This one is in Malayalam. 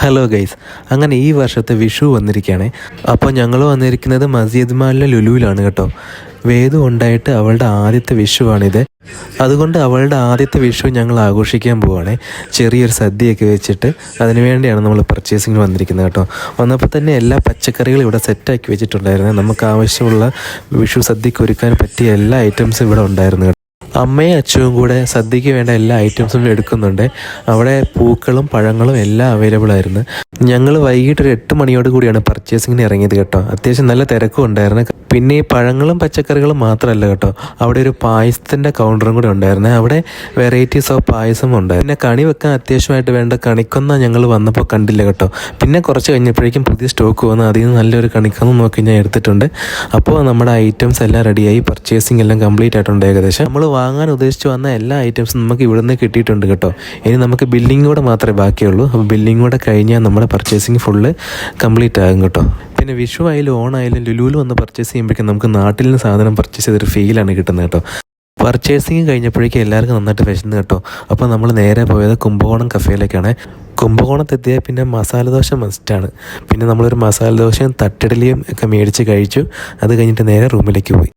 ഹലോ ഗൈസ്, അങ്ങനെ ഈ വർഷത്തെ വിഷു വന്നിരിക്കുകയാണ്. അപ്പോൾ ഞങ്ങൾ വന്നിരിക്കുന്നത് മസ്ജിദ് മാളിലെ ലുലുവിലാണ് കേട്ടോ. വേദു ഉണ്ടായിട്ട് അവളുടെ ആദ്യത്തെ വിഷുവാണിത്. അതുകൊണ്ട് അവളുടെ ആദ്യത്തെ വിഷു ഞങ്ങൾ ആഘോഷിക്കാൻ പോവുകയാണ്. ചെറിയൊരു സദ്യയൊക്കെ വെച്ചിട്ട് അതിനുവേണ്ടിയാണ് നമ്മൾ പർച്ചേസിങ്ങിന് വന്നിരിക്കുന്നത് കേട്ടോ. വന്നപ്പോൾ തന്നെ എല്ലാ പച്ചക്കറികളും ഇവിടെ സെറ്റാക്കി വെച്ചിട്ടുണ്ടായിരുന്നു. നമുക്ക് ആവശ്യമുള്ള വിഷു സദ്യക്ക് ഒരുക്കാൻ പറ്റിയ എല്ലാ ഐറ്റംസും ഇവിടെ ഉണ്ടായിരുന്നു. അമ്മയും അച്ഛനും കൂടെ സദ്യക്ക് വേണ്ട എല്ലാ ഐറ്റംസും എടുക്കുന്നുണ്ട്. അവിടെ പൂക്കളും പഴങ്ങളും എല്ലാം അവൈലബിൾ ആയിരുന്നു. ഞങ്ങൾ വൈകിട്ട് ഒരു 8 മണിയോട് കൂടിയാണ് പർച്ചേസിങ്ങിന് ഇറങ്ങിയത് കേട്ടോ. അത്യാവശ്യം നല്ല തിരക്കും ഉണ്ടായിരുന്നു. പിന്നെ ഈ പഴങ്ങളും പച്ചക്കറികളും മാത്രമല്ല കേട്ടോ, അവിടെ ഒരു പായസത്തിൻ്റെ കൗണ്ടറും കൂടെ ഉണ്ടായിരുന്നു. അവിടെ വെറൈറ്റീസ് ഓഫ് പായസം ഉണ്ടായിരുന്നു. പിന്നെ കണി വെക്കാൻ അത്യാവശ്യമായിട്ട് വേണ്ട കണിക്കൊന്ന ഞങ്ങൾ വന്നപ്പോൾ കണ്ടില്ല കേട്ടോ. പിന്നെ കുറച്ച് കഴിഞ്ഞപ്പോഴേക്കും പുതിയ സ്റ്റോക്ക് വന്നു. അതിൽ നിന്ന് നല്ലൊരു കണിക്കൊന്ന നോക്കി ഞാൻ എടുത്തിട്ടുണ്ട്. അപ്പോൾ നമ്മുടെ ഐറ്റംസ് എല്ലാം റെഡിയായി, പർച്ചേസിങ് എല്ലാം കംപ്ലീറ്റ് ആയിട്ടുണ്ട്. ഏകദേശം നമ്മൾ വാങ്ങാൻ ഉദ്ദേശിച്ച് വന്ന എല്ലാ ഐറ്റംസും നമുക്ക് ഇവിടെ നിന്ന് കിട്ടിയിട്ടുണ്ട് കേട്ടോ. ഇനി നമുക്ക് ബില്ലിംഗ് കൂടെ മാത്രമേ ബാക്കിയുള്ളൂ. അപ്പോൾ ബില്ലിംഗ് കൂടെ കഴിഞ്ഞാൽ നമ്മുടെ പർച്ചേസിങ് ഫുള്ള് കംപ്ലീറ്റ് ആകും കേട്ടോ. പിന്നെ വിഷു ആയാലും ഓണായാലും ലുലുവിൽ വന്ന് പർച്ചേസ് ചെയ്യുമ്പോഴേക്കും നമുക്ക് നാട്ടിൽ നിന്ന് സാധനം പർച്ചേസ് ചെയ്തൊരു ഫീലാണ് കിട്ടുന്നത് കേട്ടോ. പർച്ചേസിങ് കഴിഞ്ഞപ്പോഴേക്കും എല്ലാവർക്കും നന്നായിട്ട് വിശന്ന് കേട്ടോ. അപ്പോൾ നമ്മൾ നേരെ പോയത് കുംഭകോണം കഫേയിലേക്കാണ്. കുംഭകോണത്തെത്തിയാൽ പിന്നെ മസാലദോശ മസ്റ്റാണ്. പിന്നെ നമ്മളൊരു മസാലദോശയും തട്ടിടലിയും ഒക്കെ മേടിച്ച് കഴിച്ചു. അത് കഴിഞ്ഞിട്ട് നേരെ റൂമിലേക്ക് പോയി.